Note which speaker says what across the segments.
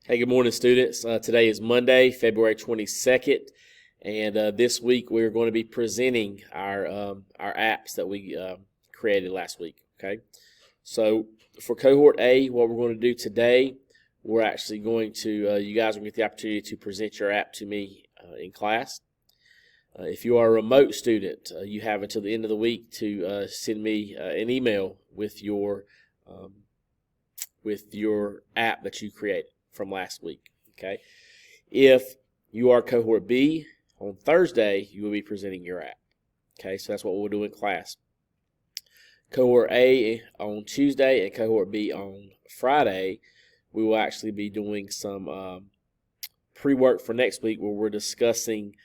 Speaker 1: Hey, good morning, students. Today is Monday, February 22nd, and this week we're going to be presenting our apps that we created last week. Okay, so for cohort A, what we're going to do today, we're actually going to you guys will get the opportunity to present your app to me in class. If you are a remote student, you have until the end of the week to send me an email with your app that you created from last week. Okay. If you are cohort B, on Thursday you will be presenting your app. Okay, so that's what we'll do in class. Cohort A on Tuesday and cohort B on Friday, we will actually be doing some pre-work for next week where we're discussing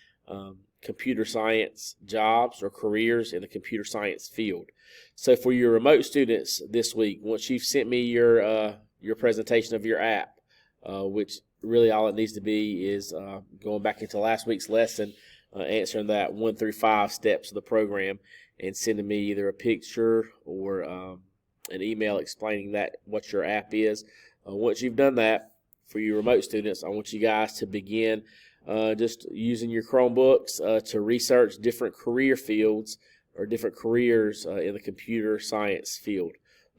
Speaker 1: computer science jobs or careers in the computer science field. So for your remote students this week, once you've sent me your presentation of your app, which really all it needs to be is going back into last week's lesson, answering that 1 through 5 steps of the program, and sending me either a picture or an email explaining that what your app is. Once you've done that, for you remote students, I want you guys to begin just using your Chromebooks to research different career fields or different careers in the computer science field.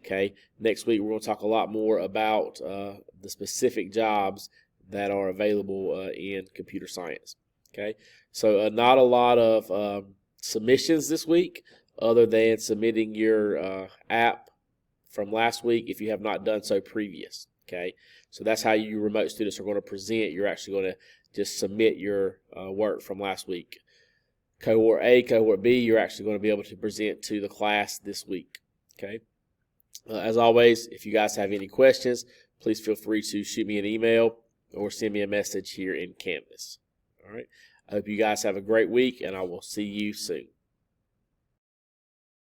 Speaker 1: Okay, next week we're going to talk a lot more about the specific jobs that are available in computer science. Okay, so not a lot of submissions this week other than submitting your app from last week if you have not done so previous. Okay, so that's how you remote students are going to present. You're actually going to just submit your work from last week. Cohort A, cohort B, you're actually going to be able to present to the class this week. Okay. As always, if you guys have any questions, please feel free to shoot me an email or send me a message here in Canvas. All right. I hope you guys have a great week, and I will see you soon.